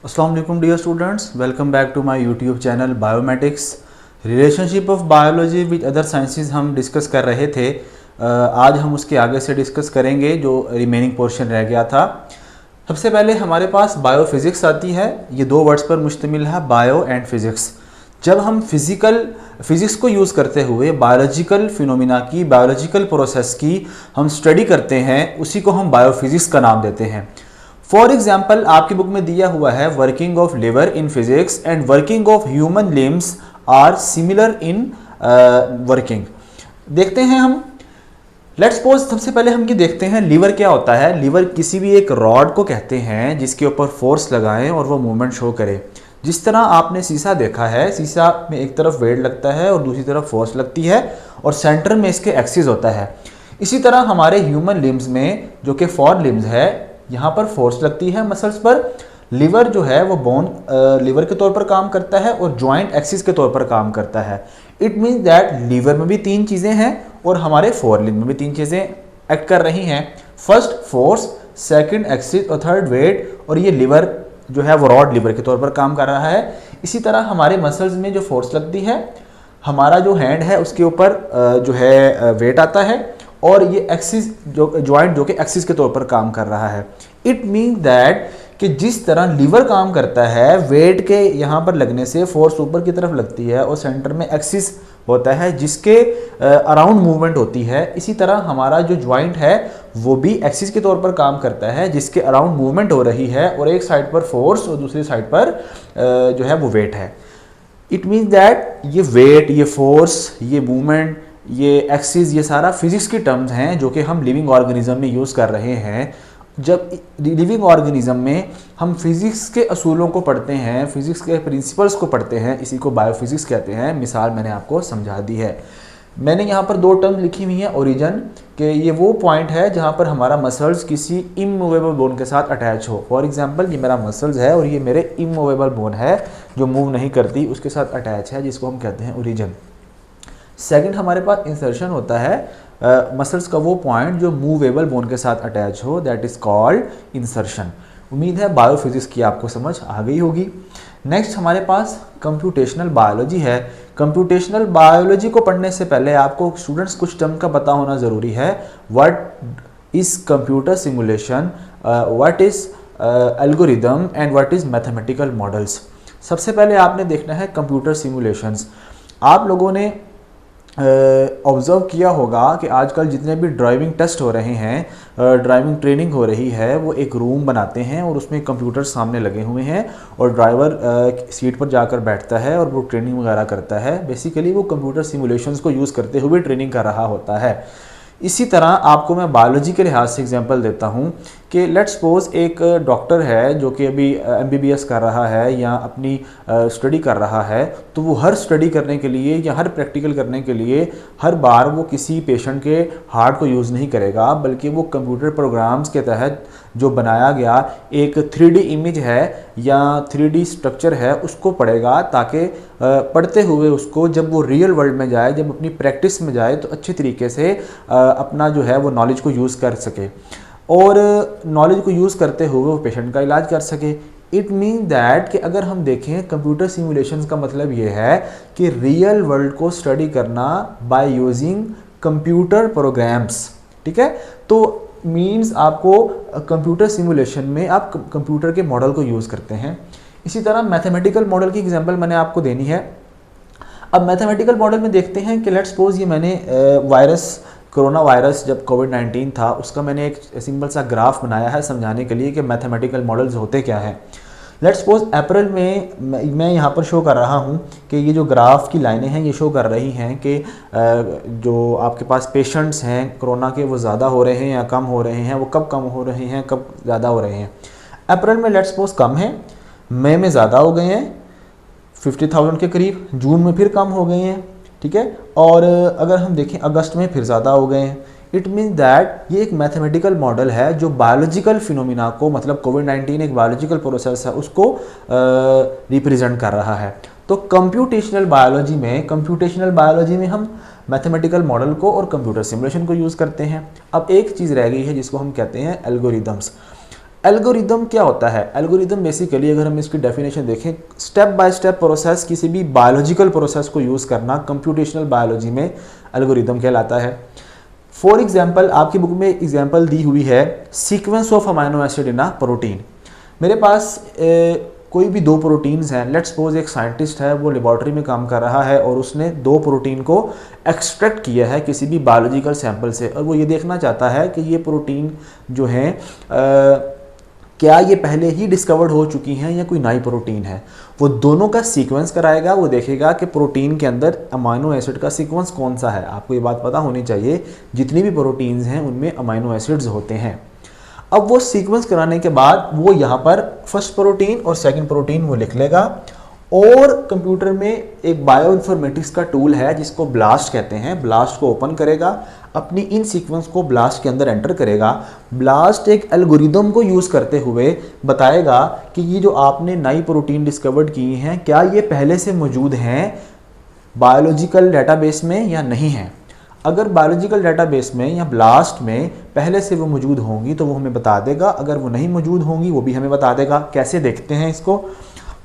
अस्सलाम वालेकुम dear students, welcome back to my YouTube channel biomatics. Relationship of biology with other sciences हम discuss कर रहे थे। आज हम उसके आगे से डिस्कस करेंगे जो रिमेनिंग पोर्शन रह गया था। सबसे पहले हमारे पास बायोफिज़िक्स आती है। ये दो वर्ड्स पर मुश्तमिल है, बायो एंड फिज़िक्स। जब हम फिज़िक्स को यूज़ करते हुए बायोलॉजिकल फिनोमिना की, बायोलॉजिकल प्रोसेस की हम स्टडी करते हैं, उसी को हम बायोफिज़िक्स का नाम देते हैं। फॉर एग्जाम्पल आपकी बुक में दिया हुआ है working of lever in physics and working of human limbs are similar in working. देखते हैं हम। लेट्स सपोज सबसे पहले हम ये देखते हैं लीवर क्या होता है। लीवर किसी भी एक रॉड को कहते हैं जिसके ऊपर फोर्स लगाएं और वो मूवमेंट शो करे। जिस तरह आपने शीशा देखा है, शीशा में एक तरफ वेट लगता है और दूसरी तरफ फोर्स लगती है और सेंटर में इसके एक्सिस होता है। इसी तरह हमारे ह्यूमन लिम्स में, जो कि 4 लिम्स है, यहाँ पर फोर्स लगती है मसल्स पर। लिवर जो है वो बोन लिवर के तौर पर काम करता है और जॉइंट एक्सिस के तौर पर काम करता है। इट मीन्स दैट लीवर में भी 3 चीज़ें हैं और हमारे 4 लिम्ब में भी 3 चीज़ें एक्ट कर रही हैं। फर्स्ट फोर्स, सेकंड एक्सिस और थर्ड वेट। और ये लिवर जो है वो रॉड लिवर के तौर पर काम कर रहा है। इसी तरह हमारे मसल्स में जो फोर्स लगती है, हमारा जो हैंड है उसके ऊपर जो है वेट आता है और ये एक्सिस जो जॉइंट जो कि एक्सिस के तौर पर काम कर रहा है। इट मीन दैट कि जिस तरह लीवर काम करता है, वेट के यहाँ पर लगने से फोर्स ऊपर की तरफ लगती है और सेंटर में एक्सिस होता है जिसके अराउंड मूवमेंट होती है। इसी तरह हमारा जो जॉइंट है वो भी एक्सिस के तौर पर काम करता है जिसके अराउंड मूवमेंट हो रही है और एक साइड पर फोर्स और दूसरी साइड पर जो है वो वेट है। इट मीन्स दैट ये वेट, ये फोर्स, ये मूवमेंट, ये एक्सिस, ये सारा फिजिक्स की टर्म्स हैं जो कि हम लिविंग ऑर्गेनिज्म में यूज़ कर रहे हैं। जब लिविंग ऑर्गेनिज्म में हम फिज़िक्स के असूलों को पढ़ते हैं, फिज़िक्स के प्रिंसिपल्स को पढ़ते हैं, इसी को बायोफिज़िक्स कहते हैं। मिसाल मैंने आपको समझा दी है। मैंने यहाँ पर 2 टर्म लिखी हुई हैं। ओरिजिन के ये वो पॉइंट है जहाँ पर हमारा मसल्स किसी इमूवेबल बोन के साथ अटैच हो। फॉर एग्जांपल ये मेरा मसल्स है और ये मेरे इमूवेबल बोन है जो मूव नहीं करती, उसके साथ अटैच है, जिसको हम कहते हैं ओरिजिन। सेकंड हमारे पास इंसर्शन होता है मसल्स का वो पॉइंट जो मूवेबल बोन के साथ अटैच हो, दैट इज कॉल्ड इंसर्शन। उम्मीद है बायोफिजिक्स की आपको समझ आ गई होगी। नेक्स्ट हमारे पास कंप्यूटेशनल बायोलॉजी है। कंप्यूटेशनल बायोलॉजी को पढ़ने से पहले आपको स्टूडेंट्स कुछ टर्म का पता होना ज़रूरी है। What is computer simulation, what is algorithm and what is mathematical models. सबसे पहले आपने देखना है कंप्यूटर सिमुलेशंस। आप लोगों ने ऑब्ज़र्व किया होगा कि आजकल जितने भी ड्राइविंग टेस्ट हो रहे हैं, ड्राइविंग ट्रेनिंग हो रही है, वो एक रूम बनाते हैं और उसमें कंप्यूटर सामने लगे हुए हैं और ड्राइवर सीट पर जाकर बैठता है और वो ट्रेनिंग वगैरह करता है। बेसिकली वो कंप्यूटर सिमुलेशंस को यूज़ करते हुए ट्रेनिंग कर रहा होता है। इसी तरह आपको मैं बायोलॉजी के लिहाज से एग्जांपल देता हूँ कि लेट्स सपोज एक डॉक्टर है जो कि अभी MBBS कर रहा है या अपनी स्टडी कर रहा है, तो वो हर स्टडी करने के लिए या हर प्रैक्टिकल करने के लिए हर बार वो किसी पेशेंट के हार्ट को यूज़ नहीं करेगा, बल्कि वो कंप्यूटर प्रोग्राम्स के तहत जो बनाया गया एक 3D इमेज है या 3D स्ट्रक्चर है उसको पढ़ेगा, ताकि पढ़ते हुए उसको जब वो रियल वर्ल्ड में जाए, जब अपनी प्रैक्टिस में जाए, तो अच्छे तरीके से अपना जो है वो नॉलेज को यूज़ कर सके और नॉलेज को यूज़ करते हुए वो पेशेंट का इलाज कर सके। इट मीन दैट कि अगर हम देखें कंप्यूटर सिमुलेशंस का मतलब ये है कि रियल वर्ल्ड को स्टडी करना बाय यूजिंग कंप्यूटर प्रोग्राम्स। ठीक है, तो मीन्स आपको कंप्यूटर सिमुलेशन में आप कंप्यूटर के मॉडल को यूज़ करते हैं। इसी तरह मैथमेटिकल मॉडल की एग्जांपल मैंने आपको देनी है। अब मैथमेटिकल मॉडल में देखते हैं कि लेट्स सपोज ये मैंने कोरोना वायरस जब कोविड-19 था, उसका मैंने एक सिंपल सा ग्राफ बनाया है समझाने के लिए कि मैथमेटिकल मॉडल्स होते क्या हैं। लेट्स सपोज अप्रैल में मैं यहाँ पर शो कर रहा हूँ कि ये जो ग्राफ की लाइनें हैं ये शो कर रही हैं कि जो आपके पास पेशेंट्स हैं कोरोना के, वो ज़्यादा हो रहे हैं या कम हो रहे हैं, वो कब कम हो रहे हैं, कब ज़्यादा हो रहे हैं। अप्रैल में लेट्स सपोज कम है, मई में ज़्यादा हो गए हैं 50,000 के करीब, जून में फिर कम हो गए हैं। ठीक है, और अगर हम देखें अगस्त में फिर ज़्यादा हो गए हैं। इट मीन दैट ये एक मैथमेटिकल मॉडल है जो बायोलॉजिकल फिनोमिना को, मतलब कोविड-19 एक बायोलॉजिकल प्रोसेस है, उसको रिप्रेजेंट कर रहा है। तो कंप्यूटेशनल बायोलॉजी में हम मैथमेटिकल मॉडल को और कंप्यूटर सिमुलेशन को यूज़ करते हैं। अब एक चीज़ रह गई है जिसको हम कहते हैं एल्गोरिदम्स। एल्गोरिदम क्या होता है? एल्गोरिदम बेसिकली अगर हम इसकी डेफिनेशन देखें, स्टेप बाय स्टेप प्रोसेस, किसी भी बायोलॉजिकल प्रोसेस को यूज़ करना कंप्यूटेशनल बायोलॉजी में एल्गोरिदम कहलाता है। फॉर एग्जाम्पल, आपकी बुक में एग्जाम्पल दी हुई है sequence of amino acid in a protein. मेरे पास कोई भी दो प्रोटीन्स हैं, लेट्स सपोज एक साइंटिस्ट है, वो लेबॉर्ट्री में काम कर रहा है और उसने दो प्रोटीन को एक्सट्रैक्ट किया है किसी भी बायोलॉजिकल सैंपल से, और वो ये देखना चाहता है कि ये प्रोटीन जो है क्या ये पहले ही डिस्कवर्ड हो चुकी हैं या कोई नई प्रोटीन है। वो दोनों का सीक्वेंस कराएगा, वो देखेगा कि प्रोटीन के अंदर अमाइनो एसिड का सीक्वेंस कौन सा है। आपको ये बात पता होनी चाहिए, जितनी भी प्रोटीन्स हैं उनमें अमाइनो एसिड्स होते हैं। अब वो सीक्वेंस कराने के बाद वो यहाँ पर फर्स्ट प्रोटीन और सेकंड प्रोटीन वो लिख लेगा, और कंप्यूटर में एक बायो इन्फॉर्मेटिक्स का टूल है जिसको ब्लास्ट कहते हैं। ब्लास्ट को ओपन करेगा, अपनी इन सीक्वेंस को ब्लास्ट के अंदर एंटर करेगा। ब्लास्ट एक एल्गोरिदम को यूज़ करते हुए बताएगा कि ये जो आपने नई प्रोटीन डिस्कवर्ड की हैं, क्या ये पहले से मौजूद हैं बायोलॉजिकल डेटाबेस में या नहीं है। अगर बायोलॉजिकल डेटाबेस में या ब्लास्ट में पहले से वो मौजूद होंगी तो वो हमें बता देगा, अगर वो नहीं मौजूद होंगी वो भी हमें बता देगा। कैसे देखते हैं इसको?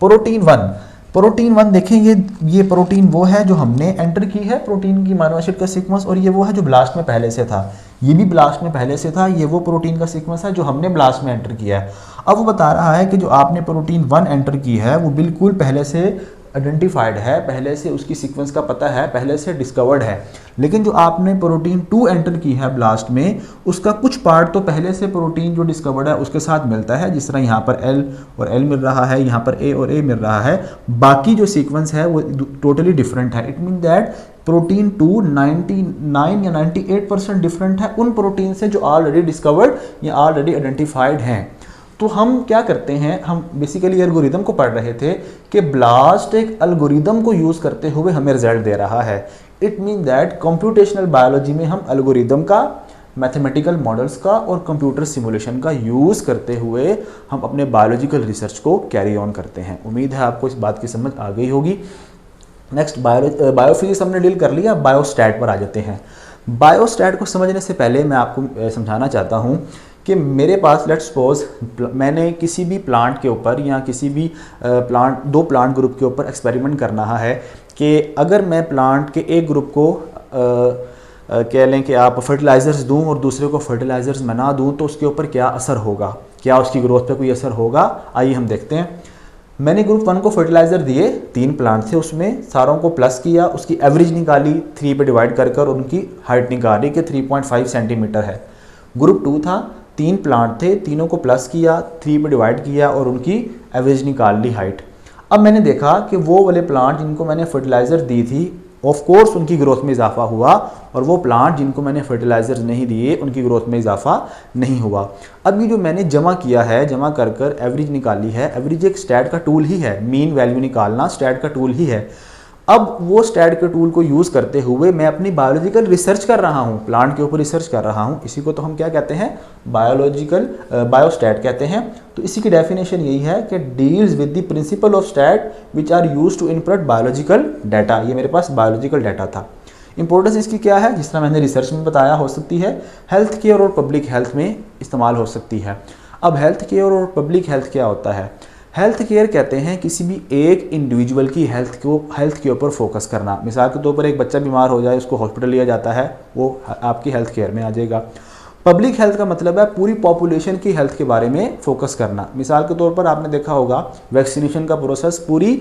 प्रोटीन वन देखें, ये प्रोटीन वो है जो हमने एंटर की है, प्रोटीन की अमाइनो एसिड का सीक्वेंस, और ये वो है जो ब्लास्ट में पहले से था। ये भी ब्लास्ट में पहले से था, ये वो प्रोटीन का सीक्वेंस है जो हमने ब्लास्ट में एंटर किया है। अब वो बता रहा है कि जो आपने प्रोटीन 1 एंटर की है वो बिल्कुल पहले से आइडेंटिफाइड है, पहले से उसकी सीक्वेंस का पता है, पहले से डिस्कवर्ड है। लेकिन जो आपने प्रोटीन 2 एंटर की है ब्लास्ट में, उसका कुछ पार्ट तो पहले से प्रोटीन जो डिस्कवर्ड है उसके साथ मिलता है, जिस तरह यहाँ पर एल और एल मिल रहा है, यहाँ पर ए और ए मिल रहा है। बाकी जो सीक्वेंस है वो टोटली डिफरेंट है। इट मीन दैट प्रोटीन 2 99 या 98% डिफरेंट है उन प्रोटीन से जो ऑलरेडी डिस्कवर्ड या ऑलरेडी आइडेंटिफाइड हैं। तो हम क्या करते हैं, हम बेसिकली एल्गोरिदम को पढ़ रहे थे कि ब्लास्ट एक एल्गोरिदम को यूज़ करते हुए हमें रिजल्ट दे रहा है। It mean that computational biology में हम एल्गोरिदम का, मैथमेटिकल मॉडल्स का और कंप्यूटर सिमुलेशन का यूज़ करते हुए हम अपने बायोलॉजिकल रिसर्च को कैरी ऑन करते हैं। उम्मीद है आपको इस बात की समझ आ गई होगी। नेक्स्ट बायोफिजिक्स हमने डील कर लिया, बायोस्टैट पर आ जाते हैं। बायोस्टैट को समझने से पहले मैं आपको समझाना चाहता हूँ कि मेरे पास लेट्स सपोज मैंने किसी भी प्लांट के ऊपर या किसी भी दो प्लांट ग्रुप के ऊपर एक्सपेरिमेंट करना है कि अगर मैं प्लांट के एक ग्रुप को कह लें कि आप फर्टिलाइज़र्स दूं और दूसरे को फर्टिलाइज़र्स मैं ना दूं तो उसके ऊपर क्या असर होगा, क्या उसकी ग्रोथ पे कोई असर होगा। आइए हम देखते हैं। मैंने ग्रुप 1 को फर्टिलाइज़र दिए, 3 प्लांट थे उसमें, सारों को प्लस किया, उसकी एवरेज निकाली, 3 पे डिवाइड कर उनकी हाइट निकाली कि 3.5 सेंटीमीटर है। ग्रुप 2 था, 3 प्लांट थे, तीनों को प्लस किया, 3 पे डिवाइड किया और उनकी एवरेज निकाल ली हाइट। अब मैंने देखा कि वो वाले प्लांट जिनको मैंने फर्टिलाइज़र दी थी, ऑफ कोर्स उनकी ग्रोथ में इजाफा हुआ, और वो प्लांट जिनको मैंने फर्टिलाइज़र नहीं दिए उनकी ग्रोथ में इजाफा नहीं हुआ। अब ये जो मैंने जमा किया है, जमा कर एवरेज निकाली है, एवरेज एक स्टैट का टूल ही है, मीन वैल्यू निकालना स्टैट का टूल ही है। अब वो स्टैट के टूल को यूज़ करते हुए मैं अपनी बायोलॉजिकल रिसर्च कर रहा हूँ, प्लांट के ऊपर रिसर्च कर रहा हूँ। इसी को तो हम क्या कहते हैं, बायोस्टैट कहते हैं। तो इसी की डेफिनेशन यही है कि deals with the principle of stat which are used to interpret biological data. ये मेरे पास बायोलॉजिकल डाटा था। इंपॉर्टेंस इसकी क्या है, जिस तरह मैंने रिसर्च में बताया, हो सकती है हेल्थ केयर और पब्लिक हेल्थ में इस्तेमाल हो सकती है। अब हेल्थ केयर और पब्लिक हेल्थ क्या होता है? हेल्थ केयर कहते हैं किसी भी एक इंडिविजुअल की हेल्थ के ऊपर फोकस करना। मिसाल के तौर पर एक बच्चा बीमार हो जाए, उसको हॉस्पिटल लिया जाता है, वो आपकी हेल्थ केयर में आ जाएगा। पब्लिक हेल्थ का मतलब है पूरी पॉपुलेशन की हेल्थ के बारे में फोकस करना। मिसाल के तौर पर आपने देखा होगा वैक्सीनेशन का प्रोसेस पूरी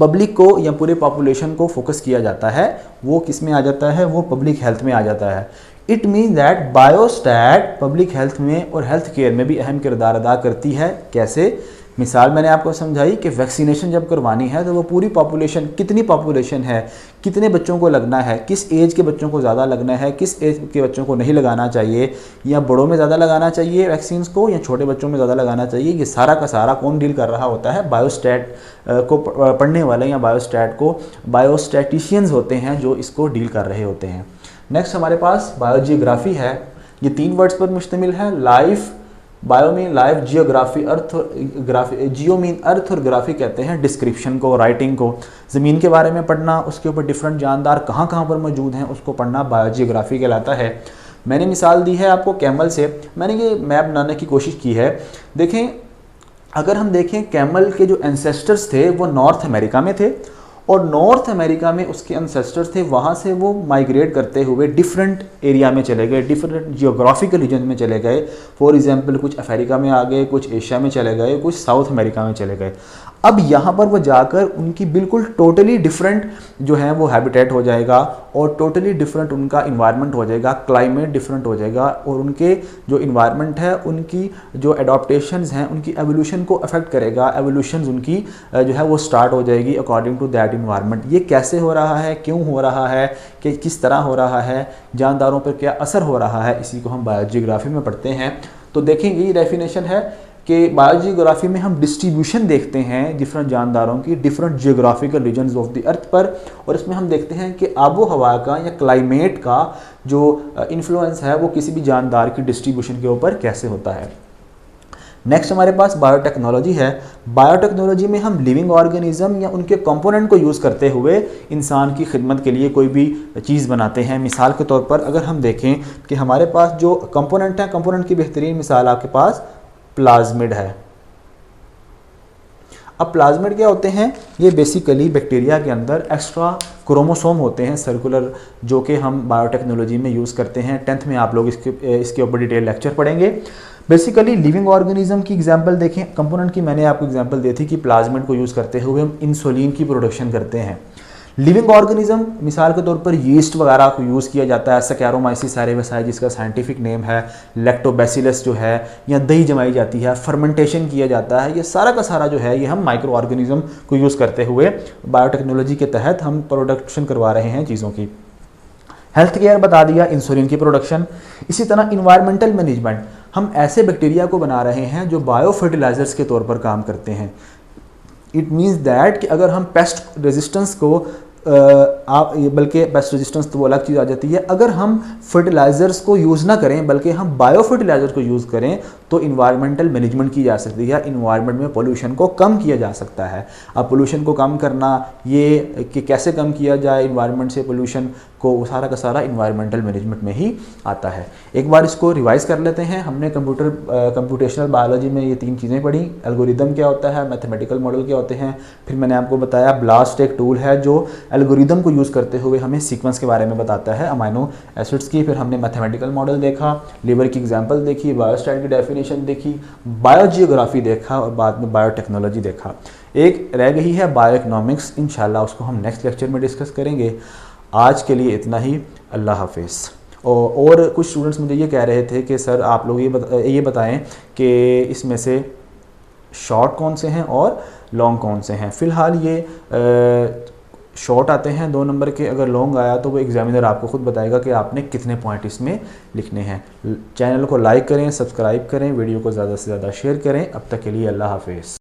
पब्लिक को या पूरे पॉपुलेशन को फोकस किया जाता है, वो किस में आ जाता है, वो पब्लिक हेल्थ में आ जाता है। It mean that biostat public health में और हेल्थ केयर में भी अहम किरदार अदा करती है। कैसे? मिसाल मैंने आपको समझाई कि वैक्सीनेशन जब करवानी है तो वो पूरी पॉपुलेशन, कितनी पॉपुलेशन है, कितने बच्चों को लगना है, किस एज के बच्चों को ज़्यादा लगना है, किस एज के बच्चों को नहीं लगाना चाहिए, या बड़ों में ज़्यादा लगाना चाहिए वैक्सीन्स को या छोटे बच्चों में ज़्यादा लगाना चाहिए, ये सारा का सारा कौन डील कर रहा होता है? बायोस्टैट को पढ़ने वाले या बायोस्टैट को बायोस्टैटिशियंस होते हैं जो इसको डील कर रहे होते हैं। नेक्स्ट हमारे पास बायोजियोग्राफी है। ये 3 वर्ड्स पर मुश्तमिल है। Life, bio mean life, geography earth, graphy, geo mean earth और ग्राफी कहते हैं डिस्क्रिप्शन को, राइटिंग को। ज़मीन के बारे में पढ़ना, उसके ऊपर डिफरेंट जानदार कहाँ कहाँ पर मौजूद हैं उसको पढ़ना बायोजियोग्राफी कहलाता है। मैंने मिसाल दी है आपको कैमल से, मैंने ये मैप बनाने की कोशिश की है। देखें, अगर हम देखें कैमल के जो एंसेस्टर्स थे वो नॉर्थ अमेरिका में थे, और नॉर्थ अमेरिका में उसके एंसेस्टर्स थे, वहाँ से वो माइग्रेट करते हुए डिफरेंट एरिया में चले गए, डिफरेंट जियोग्राफिकल रीजन में चले गए। फॉर एग्जांपल कुछ अफ्रीका में आ गए, कुछ एशिया में चले गए, कुछ साउथ अमेरिका में चले गए। अब यहाँ पर वो जाकर उनकी बिल्कुल टोटली डिफरेंट जो है वो हैबिटेट हो जाएगा, और टोटली डिफरेंट उनका इन्वायरमेंट हो जाएगा, क्लाइमेट डिफरेंट हो जाएगा, और उनके जो इन्वायरमेंट है, उनकी जो एडॉप्टेशंस हैं, उनकी एवोल्यूशन को अफेक्ट करेगा। एवोल्यूशन उनकी जो है वो स्टार्ट हो जाएगी अकॉर्डिंग टू दैट इन्वायरमेंट। ये कैसे हो रहा है, क्यों हो रहा है, कि किस तरह हो रहा है, जानदारों पर क्या असर हो रहा है, इसी को हम बायोजियोग्राफी में पढ़ते हैं। तो देखेंगे ये डेफिनेशन है कि बायोजियोग्राफी में हम डिस्ट्रीब्यूशन देखते हैं डिफरेंट जानदारों की different geographical regions of the earth पर, और इसमें हम देखते हैं कि आबो हवा का या क्लाइमेट का जो इन्फ्लुएंस है वो किसी भी जानदार की डिस्ट्रीब्यूशन के ऊपर कैसे होता है। नेक्स्ट हमारे पास बायोटेक्नोलॉजी है। बायोटेक्नोलॉजी में हम लिविंग ऑर्गेनिज्म या उनके कंपोनेंट को यूज़ करते हुए इंसान की खिदमत के लिए कोई भी चीज़ बनाते हैं। मिसाल के तौर पर अगर हम देखें कि हमारे पास जो कंपोनेंट हैं, कंपोनेंट की बेहतरीन मिसाल आपके पास प्लाज्मिड है। अब प्लाज्मिड क्या होते हैं? ये बेसिकली बैक्टीरिया के अंदर एक्स्ट्रा क्रोमोसोम होते हैं सर्कुलर, जो कि हम बायोटेक्नोलॉजी में यूज़ करते हैं। 10th में आप लोग इसके ऊपर डिटेल लेक्चर पढ़ेंगे। बेसिकली लिविंग ऑर्गेनिज्म की एग्जांपल देखें, कंपोनेंट की मैंने आपको एग्जांपल दी थी कि प्लाज्मिड को यूज़ करते हुए हम इंसुलिन की प्रोडक्शन करते हैं। लिविंग ऑर्गेनिज्म मिसाल के तौर पर यीस्ट वगैरह को यूज़ किया जाता है, सैकेरोमाइसिस सेरेवसाई जिसका साइंटिफिक नेम है, लैक्टोबैसिलस जो है, या दही जमाई जाती है, फर्मेंटेशन किया जाता है। ये सारा का सारा जो है ये हम माइक्रो ऑर्गेनिज्म को यूज़ करते हुए बायोटेक्नोलॉजी के तहत हम प्रोडक्शन करवा रहे हैं चीज़ों की। हेल्थ केयर बता दिया, इंसुलिन की प्रोडक्शन। इसी तरह इन्वायरमेंटल मैनेजमेंट, हम ऐसे बैक्टीरिया को बना रहे हैं जो बायो फर्टिलाइजर्स के तौर पर काम करते हैं। इट मीन्स दैट कि अगर हम पेस्ट रेजिस्टेंस को बल्कि पेस्ट रेजिस्टेंस तो वो अलग चीज़ आ जाती है, अगर हम फर्टिलाइज़र्स को यूज़ ना करें बल्कि हम बायो फर्टिलाइज़र को यूज़ करें तो इन्वायरमेंटल मैनेजमेंट की जा सकती है, इन्वायरमेंट में पोल्यूशन को कम किया जा सकता है। अब पोल्यूशन को कम करना, ये कि कैसे कम किया जाए इन्वायरमेंट से पोल्यूशन को, सारा का सारा इन्वायरमेंटल मैनेजमेंट में ही आता है। एक बार इसको रिवाइज कर लेते हैं। हमने कंप्यूटेशनल बायोलॉजी में ये 3 चीज़ें पढ़ी। एल्गोरिदम क्या होता है, मैथमेटिकल मॉडल क्या होते हैं, फिर मैंने आपको बताया ब्लास्ट एक टूल है जो एल्गोरिदम को यूज़ करते हुए हमें सीक्वेंस के बारे में बताता है अमाइनो एसिड्स की। फिर हमने मैथमेटिकल मॉडल देखा, लिवर की एग्जांपल देखी, बायोस्टैट की डेफिनेशन देखी, बायोजियोग्राफी देखा, और बाद में बायोटेक्नोलॉजी देखा। एक रह गई है बायोइकोनॉमिक्स, इंशाल्लाह उसको हम नेक्स्ट लेक्चर में डिस्कस करेंगे। आज के लिए इतना ही, अल्लाह हाफिज़। और कुछ स्टूडेंट्स मुझे ये कह रहे थे कि सर आप लोग ये बताएं कि इसमें से शॉर्ट कौन से हैं और लॉन्ग कौन से हैं। फ़िलहाल ये शॉर्ट आते हैं 2 नंबर के, अगर लॉन्ग आया तो वो एग्जामिनर आपको खुद बताएगा कि आपने कितने पॉइंट इसमें लिखने हैं। चैनल को लाइक करें, सब्सक्राइब करें, वीडियो को ज़्यादा से ज़्यादा शेयर करें। अब तक के लिए अल्लाह हाफिज़।